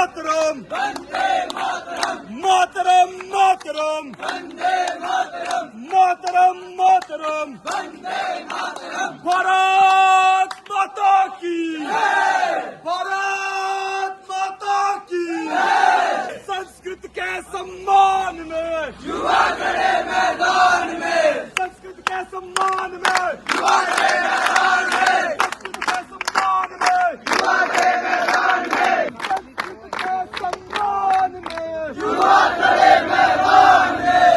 मातरम मातरम मातरम मातरम मातरम भारत माता की भारत माता की संस्कृत के सम्मान में युवा खड़े मैदान में संस्कृत के सम्मान में युवा खड़े मैदान में संस्कृत के सम्मान में युवा खड़े मैदान में संस्कृत के सम्मान में युवा खड़े मैदान में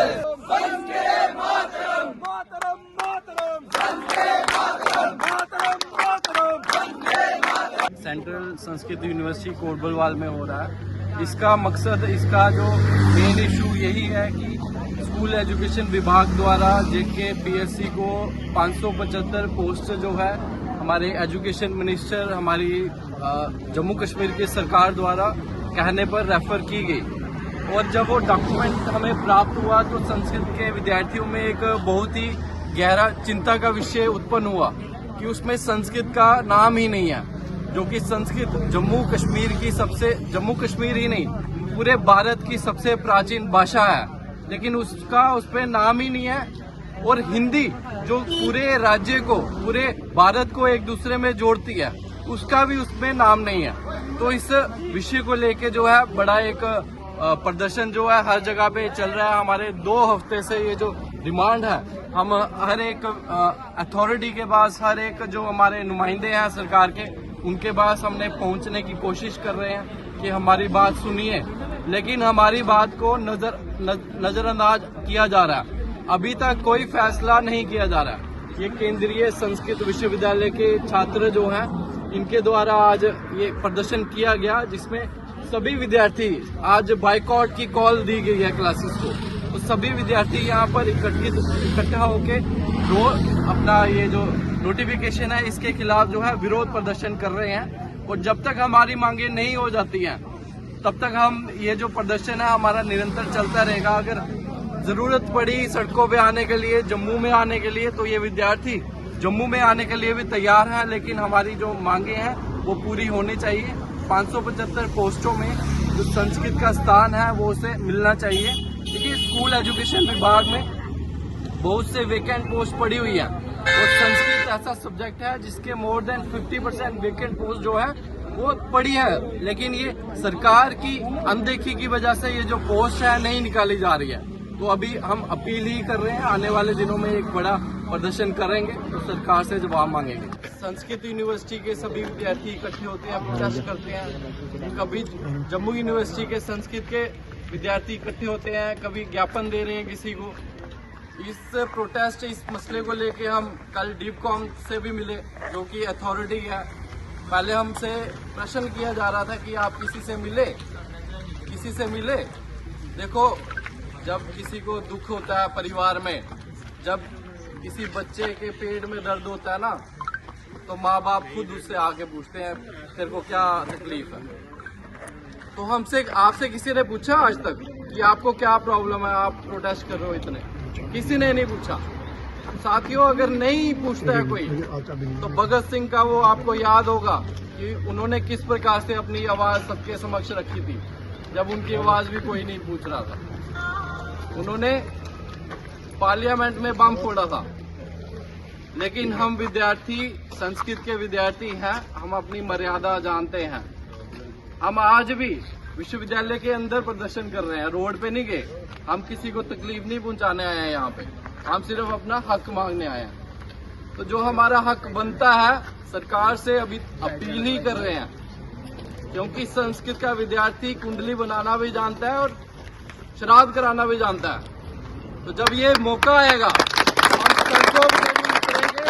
वंदे मातरम मातरम मातरम वंदे मातरम मातरम मातरम वंदे मातरम। सेंट्रल संस्कृत यूनिवर्सिटी कोटबलवाल में हो रहा है। इसका मकसद, इसका जो मेन इशू यही है कि स्कूल एजुकेशन विभाग द्वारा जेके पीएससी को 575 पोस्ट जो है हमारे एजुकेशन मिनिस्टर, हमारी जम्मू कश्मीर की सरकार द्वारा कहने पर रेफर की गई। और जब वो डॉक्यूमेंट हमें प्राप्त हुआ तो संस्कृत के विद्यार्थियों में एक बहुत ही गहरा चिंता का विषय उत्पन्न हुआ कि उसमें संस्कृत का नाम ही नहीं है, जो कि संस्कृत जम्मू कश्मीर की सबसे, जम्मू कश्मीर ही नहीं पूरे भारत की सबसे प्राचीन भाषा है, लेकिन उसका उस पर नाम ही नहीं है। और हिंदी जो पूरे राज्य को, पूरे भारत को एक दूसरे में जोड़ती है, उसका भी उसमें नाम नहीं है। तो इस विषय को लेके जो है बड़ा एक प्रदर्शन जो है हर जगह पे चल रहा है। हमारे 2 हफ्ते से ये जो डिमांड है, हम हर एक अथॉरिटी के पास, हर एक जो हमारे नुमाइंदे हैं सरकार के, उनके पास हमने पहुंचने की कोशिश कर रहे हैं कि हमारी बात सुनिए, लेकिन हमारी बात को नजरअंदाज किया जा रहा है। अभी तक कोई फैसला नहीं किया जा रहा है। ये केंद्रीय संस्कृत विश्वविद्यालय के छात्र जो हैं, इनके द्वारा आज ये प्रदर्शन किया गया, जिसमें सभी विद्यार्थी, आज बाइकआउट की कॉल दी गई है क्लासेस को। तो सभी विद्यार्थी यहाँ पर इकट्ठा होके अपना ये जो नोटिफिकेशन है इसके खिलाफ जो है विरोध प्रदर्शन कर रहे हैं। और जब तक हमारी मांगे नहीं हो जाती हैं तब तक हम ये जो प्रदर्शन है हमारा निरंतर चलता रहेगा। अगर जरूरत पड़ी सड़कों पे आने के लिए, जम्मू में आने के लिए, तो ये विद्यार्थी जम्मू में आने के लिए भी तैयार हैं, लेकिन हमारी जो मांगे हैं वो पूरी होनी चाहिए। 575 पोस्टों में जो संस्कृत का स्थान है वो उसे मिलना चाहिए, क्योंकि स्कूल एजुकेशन विभाग में बहुत से वेकेंट पोस्ट पड़ी हुई है। और संस्कृत ऐसा सब्जेक्ट है जिसके मोर देन 50% वेकेंट पोस्ट जो है वो पड़ी है, लेकिन ये सरकार की अनदेखी की वजह से ये जो पोस्ट है नहीं निकाली जा रही है। तो अभी हम अपील ही कर रहे हैं, आने वाले दिनों में एक बड़ा प्रदर्शन करेंगे तो सरकार से जवाब मांगेंगे। संस्कृत यूनिवर्सिटी के सभी विद्यार्थी इकट्ठे होते हैं, प्रोटेस्ट करते हैं। कभी जम्मू यूनिवर्सिटी के संस्कृत के विद्यार्थी इकट्ठे होते हैं, कभी ज्ञापन दे रहे हैं किसी को। इस प्रोटेस्ट, इस मसले को लेके हम कल डीपकॉम से भी मिले, जो कि अथॉरिटी है। पहले हमसे प्रश्न किया जा रहा था कि आप किसी से मिले। देखो, जब किसी को दुख होता है परिवार में, जब किसी बच्चे के पेट में दर्द होता है ना, तो माँ बाप खुद उससे आके पूछते हैं तेरे को क्या तकलीफ है। तो हमसे, आपसे किसी ने पूछा आज तक कि आपको क्या प्रॉब्लम है, आप प्रोटेस्ट कर रहे हो इतने? किसी ने नहीं पूछा। साथियों, अगर नहीं पूछता है कोई, तो भगत सिंह का वो आपको याद होगा कि उन्होंने किस प्रकार से अपनी आवाज सबके समक्ष रखी थी, जब उनकी आवाज भी कोई नहीं पूछ रहा था। उन्होंने पार्लियामेंट में बम फोड़ा था। लेकिन हम विद्यार्थी, संस्कृत के विद्यार्थी हैं, हम अपनी मर्यादा जानते हैं। हम आज भी विश्वविद्यालय के अंदर प्रदर्शन कर रहे हैं, रोड पे नहीं गए। हम किसी को तकलीफ नहीं पहुंचाने आए हैं यहाँ पे, हम सिर्फ अपना हक मांगने आए हैं। तो जो हमारा हक बनता है, सरकार से अभी अपील ही कर रहे हैं, क्योंकि संस्कृत का विद्यार्थी कुंडली बनाना भी जानता है और श्राद्ध कराना भी जानता है। तो जब ये मौका आएगा हम सड़कों पर भी उतरेंगे,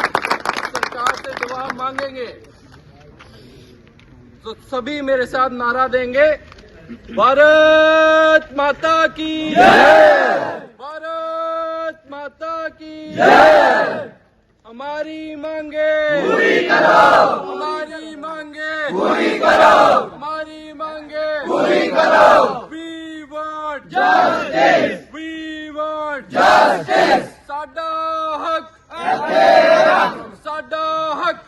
सरकार से जवाब मांगेंगे। तो सभी मेरे साथ नारा देंगे, भारत माता की जय, भारत माता की जय। हमारी मांगे पूरी करो, हमारी मांगे पूरी करो, हमारी मांगे पूरी करो। We want justice, we want justice। साडा हक, साडा हक।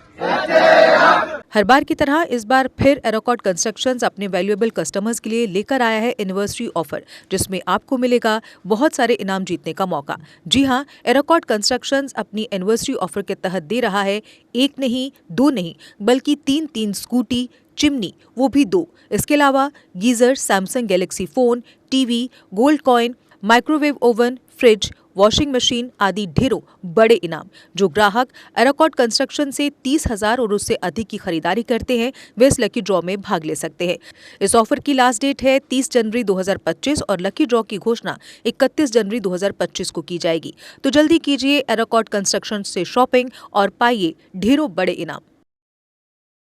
हर बार की तरह इस बार फिर एरोकॉट कंस्ट्रक्शंस अपने वैल्यूएबल कस्टमर्स के लिए लेकर आया है एनिवर्सरी ऑफर, जिसमें आपको मिलेगा बहुत सारे इनाम जीतने का मौका। जी हां, एरोकॉट कंस्ट्रक्शंस अपनी एनिवर्सरी ऑफर के तहत दे रहा है एक नहीं, दो नहीं, बल्कि तीन स्कूटी, चिमनी, वो भी 2। इसके अलावा geyser, Samsung Galaxy phone, TV, gold coin, microwave oven, fridge, washing machine आदि ढेरों बड़े इनाम। जो ग्राहक एरोकॉट कंस्ट्रक्शन से 30,000 और उससे अधिक की खरीदारी करते हैं, वे इस लकी ड्रॉ में भाग ले सकते हैं। इस ऑफर की लास्ट डेट है 30 जनवरी 2025 और लकी ड्रॉ की घोषणा 31 जनवरी 2025 को की जाएगी। तो जल्दी कीजिए एरोकॉट कंस्ट्रक्शन से शॉपिंग और पाइए ढेरों बड़े इनाम।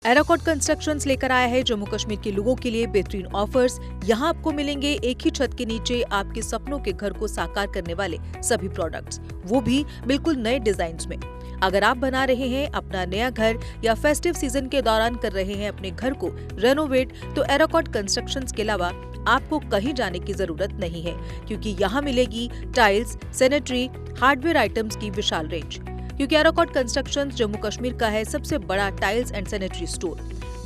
एरोकॉट कंस्ट्रक्शंस लेकर आया है जम्मू कश्मीर के लोगों के लिए बेहतरीन ऑफर्स। यहाँ आपको मिलेंगे एक ही छत के नीचे आपके सपनों के घर को साकार करने वाले सभी प्रोडक्ट्स, वो भी बिल्कुल नए डिजाइन्स में। अगर आप बना रहे हैं अपना नया घर या फेस्टिव सीजन के दौरान कर रहे हैं अपने घर को रेनोवेट, तो एरोकॉट कंस्ट्रक्शंस के अलावा आपको कहीं जाने की जरूरत नहीं है, क्योंकि यहाँ मिलेगी टाइल्स, सैनिटरी, हार्डवेयर आइटम्स की विशाल रेंज। क्योंकि एरोकॉट कंस्ट्रक्शंस जम्मू कश्मीर का है सबसे बड़ा टाइल्स एंड सैनिटरी स्टोर।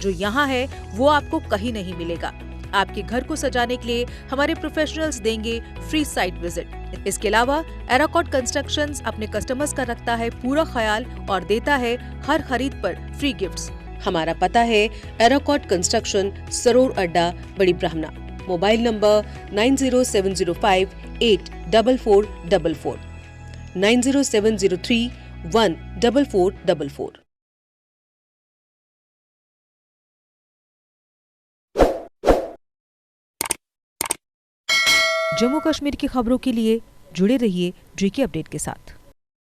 जो यहाँ है वो आपको कहीं नहीं मिलेगा। आपके घर को सजाने के लिए हमारे प्रोफेशनल्स देंगे फ्री साइट विजिट। इसके अलावा एरोकॉट कंस्ट्रक्शंस अपने कस्टमर्स का रखता है पूरा ख्याल और देता है हर खरीद पर फ्री गिफ्ट्स। हमारा पता है एरोकॉट कंस्ट्रक्शन, सरोर अड्डा, बड़ी ब्राह्मणा। Mobile number 9070584444, 9070314444। जम्मू कश्मीर की खबरों के लिए जुड़े रहिए JK अपडेट के साथ।